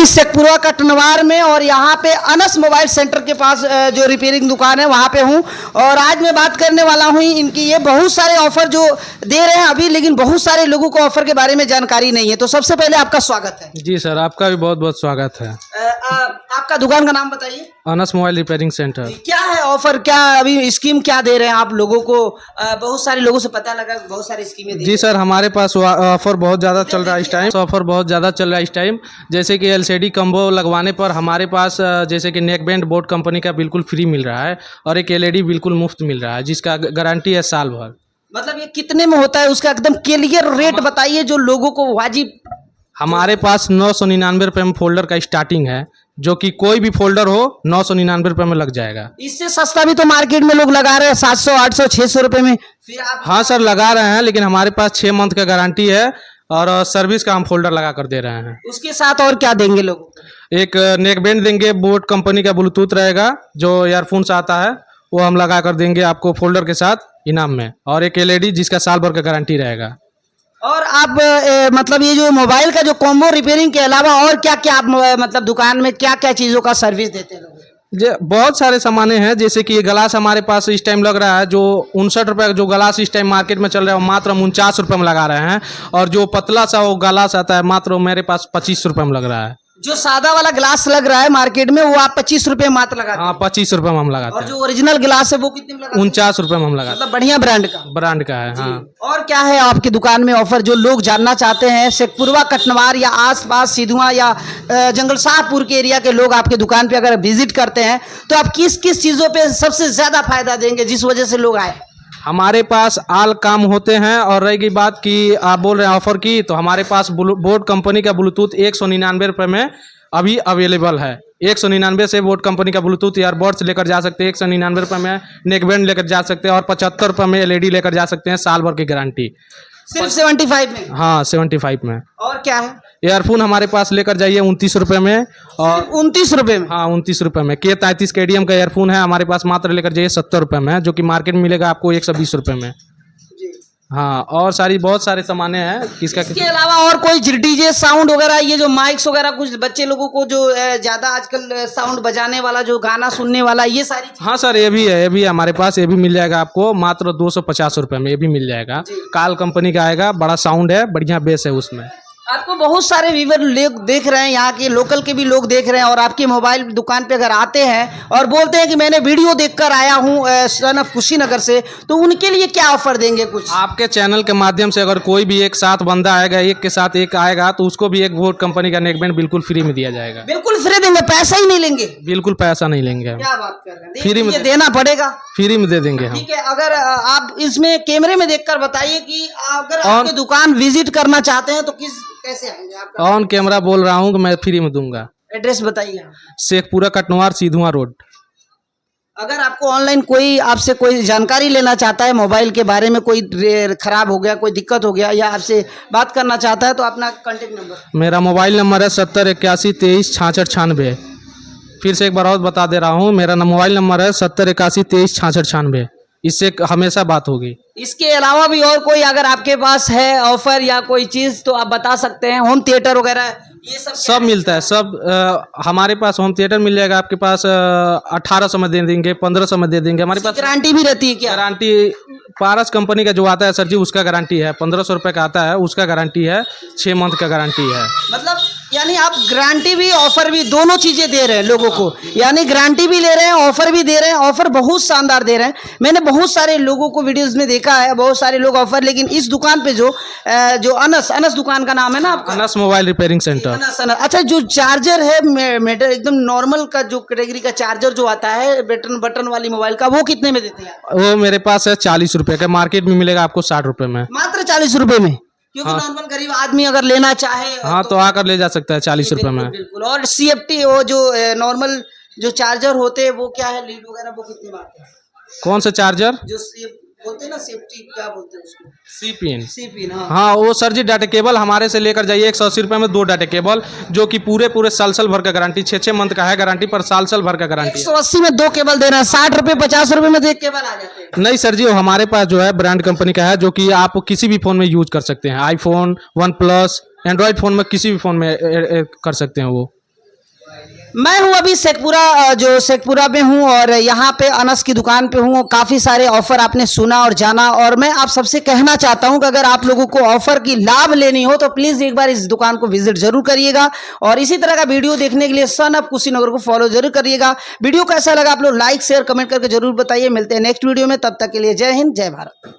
अभी शेखपुरा कटनवार में और यहाँ पे अनस मोबाइल सेंटर के पास जो रिपेयरिंग दुकान है वहाँ पे हूँ। और आज मैं बात करने वाला हूँ इनकी, ये बहुत सारे ऑफर जो दे रहे हैं अभी, लेकिन बहुत सारे लोगों को ऑफर के बारे में जानकारी नहीं है। तो सबसे पहले आपका स्वागत है। जी सर, आपका भी बहुत बहुत स्वागत है। आपका दुकान का नाम बताइए। Anas mobile repairing centre. क्या है ऑफर, क्या अभी स्कीम क्या दे रहे हैं आप लोगों को? बहुत सारे लोगों से पता लगा बहुत सारी स्कीमें जी सर, हमारे पास ऑफर बहुत ज़्यादा चल रहा है इस टाइम। ऑफर बहुत ज़्यादा चल रहा है इस टाइम। जैसे कि एलसीडी कम्बो लगवाने पर हमारे पास जैसे कि नेक बैंड बोट कंपनी का बिल्कुल फ्री मिल रहा है और एक एलईडी बिल्कुल मुफ्त मिल रहा है जिसका गारंटी है साल भर। मतलब ये कितने में होता है, उसका एकदम क्लियर रेट बताइए जो लोगों को वाजिब। हमारे पास 999 रुपये में फोल्डर का स्टार्टिंग है, जो कि कोई भी फोल्डर हो 999 रुपये में लग जाएगा। इससे सस्ता भी तो मार्केट में लोग लगा रहे हैं 700, 800, 600 रुपये में। फिर आप हाँ सर, लगा रहे हैं, लेकिन हमारे पास 6 मंथ का गारंटी है और सर्विस का हम फोल्डर लगा कर दे रहे हैं। उसके साथ और क्या देंगे लोगों को? एक नेक बैंड देंगे, बोट कंपनी का ब्लूटूथ रहेगा, जो ईयरफोन्स आता है वो हम लगा कर देंगे आपको फोल्डर के साथ इनाम में, और एक एलईडी जिसका साल भर का गारंटी रहेगा। और आप मतलब ये जो मोबाइल का जो कॉम्बो रिपेयरिंग के अलावा और क्या क्या आप मतलब दुकान में क्या क्या चीज़ों का सर्विस देते हैं लोगों को? बहुत सारे सामाने हैं, जैसे कि ये ग्लास हमारे पास इस टाइम लग रहा है, जो 59 रुपये का जो ग्लास इस टाइम मार्केट में चल रहा है वो मात्र 49 रुपये में लगा रहे हैं। और जो पतला सा वो ग्लास आता है मात्र मेरे पास 25 रुपये में लग रहा है। जो सादा वाला ग्लास लग रहा है मार्केट में वो आप 25 रुपये मात्र लगाते हैं? हाँ, 25 रुपये में हम लगाते और हैं। जो ओरिजिनल ग्लास है वो कितने में लगाते हैं? 49 रुपये में हम लगाते मतलब बढ़िया ब्रांड का है। हाँ, और क्या है आपकी दुकान में ऑफर जो लोग जानना चाहते हैं? शेखपुरा कटनवार या आसपास सिधुआ या जंगल शाहपुर के एरिया के लोग आपके दुकान पे अगर विजिट करते हैं तो आप किस किस चीज़ों पे सबसे ज़्यादा फायदा देंगे जिस वजह से लोग आए? हमारे पास आल काम होते हैं। और रही बात कि आप बोल रहे हैं ऑफर की, तो हमारे पास बोट कंपनी का ब्लूटूथ 199 रुपये में अभी अवेलेबल है। 199 से बोट कंपनी का ब्लूटूथ ईयरबड्स लेकर जा सकते हैं, 199 रुपये में नेक बैंड लेकर जा सकते हैं और 75 रुपये में एलईडी लेकर जा सकते हैं, साल भर की गारंटी। सिर्फ 75 में? हाँ, 75 में। और क्या है? ईयरफोन हमारे पास लेकर जाइए 29 रुपये में। और 29 रुपये में? हाँ, 29 रुपये में। K33 KDM का ईयरफोन है हमारे पास, मात्र लेकर जाइए 70 रुपये में, जो कि मार्केट में मिलेगा आपको 120 रुपये में। हाँ, और बहुत सारे सामाने हैं। इसके अलावा और कोई डीजे साउंड वगैरह, ये जो माइक्स वगैरह, कुछ बच्चे लोगों को जो ज्यादा आजकल साउंड बजाने वाला, जो गाना सुनने वाला, ये सारी? हाँ सर, ये भी है, ये भी हमारे पास, ये भी मिल जाएगा आपको मात्र 250 रुपये में। ये भी मिल जाएगा, काल कंपनी का आएगा, बड़ा साउंड है, बढ़िया बेस है उसमें। आपको बहुत सारे व्यूवर लोग देख रहे हैं, यहाँ के लोकल के भी लोग देख रहे हैं, और आपकी मोबाइल दुकान पे अगर आते हैं और बोलते हैं कि मैंने वीडियो देखकर आया हूँ सन ऑफ कुशीनगर से, तो उनके लिए क्या ऑफर देंगे? कुछ आपके चैनल के माध्यम से अगर कोई भी एक साथ बंदा आएगा, एक के साथ एक आएगा, तो उसको भी एक बोट कंपनी का नेक बैंड बिल्कुल फ्री में दिया जाएगा। बिल्कुल फ्री देंगे? पैसा ही नहीं लेंगे? बिल्कुल पैसा नहीं लेंगे। क्या बात कर रहे हैं, फ्री में देना पड़ेगा? फ्री में दे देंगे हम। ठीक है, अगर आप इसमें कैमरे में देखकर बताइए कि अगर आपकी दुकान विजिट करना चाहते हैं तो कैसे आएंगे? आपका ऑन कैमरा बोल रहा हूँ कि मैं फ्री में दूंगा। एड्रेस बताइए। शेखपुरा कटनवार सिधुआ रोड। अगर आपको ऑनलाइन कोई आपसे कोई जानकारी लेना चाहता है मोबाइल के बारे में, कोई खराब हो गया, कोई दिक्कत हो गया, या आपसे बात करना चाहता है, तो अपना कॉन्टेक्ट नंबर? मेरा मोबाइल नंबर है 70 81 23 66 96। फिर से एक बार और बता दे रहा हूँ, मेरा मोबाइल नंबर है 70 81 23 66 96। इससे हमेशा बात होगी। इसके अलावा भी और कोई अगर आपके पास है ऑफर या कोई चीज़ तो आप बता सकते हैं। होम थिएटर वगैरह ये सब मिलता है, सब हमारे पास होम थिएटर मिल जाएगा आपके पास। 1800 में दे देंगे, 1500 में दे देंगे। हमारे पास गारंटी भी रहती है क्या? गारंटी पारस कंपनी का जो आता है सर जी, उसका गारंटी है। 1500 रुपये का आता है, उसका गारंटी है। 6 मंथ का गारंटी है। मतलब यानी आप गारंटी भी ऑफर भी दोनों चीज़ें दे रहे हैं लोगों को, यानी गारंटी भी ले रहे हैं, ऑफर भी दे रहे हैं। ऑफर बहुत शानदार दे रहे हैं। मैंने बहुत सारे लोगों को वीडियोस में देखा है, बहुत सारे लोग ऑफर, लेकिन इस दुकान पे जो अनस दुकान का नाम है ना आपका? Anas mobile repairing centre. अच्छा, जो चार्जर है मेटल एकदम नॉर्मल का, जो कैटेगरी का चार्जर जो आता है बटन वाली मोबाइल का, वो कितने में देते हैं? वो मेरे पास है 40 रुपये का, मार्केट में मिलेगा आपको 60 रुपये में। मात्र 40 रुपये में? क्योंकि नॉर्मल गरीब आदमी अगर लेना चाहे हाँ तो आकर ले जा सकता है 40 रुपये में। बिल्कुल। और CFT वो जो नॉर्मल जो चार्जर होते हैं वो क्या है, लीड वगैरह, वो कितने में आते हैं? कौन सा चार्जर? जो बोलते हैं ना सेफ्टी, क्या बोलते हैं उसको? सीपिन। हाँ, वो सर जी डाटा केबल हमारे से लेकर जाइए 180 रुपये में 2 डाटा केबल, जो कि पूरे साल भर का गारंटी, 6 मंथ का है गारंटी, पर साल भर का गारंटी। 180 में 2 केबल दे रहे हैं, 60 रुपये 50 रुपये में 1 केबल आ जाते हैं। नहीं सर जी, वो हमारे पास जो है ब्रांड कंपनी का है, जो कि आप किसी भी फोन में यूज कर सकते हैं। आईफोन, OnePlus, एंड्रॉयड फोन में, किसी भी फोन में कर सकते हैं वो। मैं हूं अभी शेखपुरा, जो शेखपुरा में हूं और यहाँ पे अनस की दुकान पे हूं। काफ़ी सारे ऑफ़र आपने सुना और जाना, और मैं आप सबसे कहना चाहता हूं कि अगर आप लोगों को ऑफ़र की लाभ लेनी हो तो प्लीज़ एक बार इस दुकान को विजिट जरूर करिएगा, और इसी तरह का वीडियो देखने के लिए सन ऑफ कुशीनगर को फॉलो जरूर करिएगा। वीडियो कैसा लगा आप लोग लाइक शेयर कमेंट करके जरूर बताइए। मिलते हैं नेक्स्ट वीडियो में, तब तक के लिए जय हिंद जय भारत।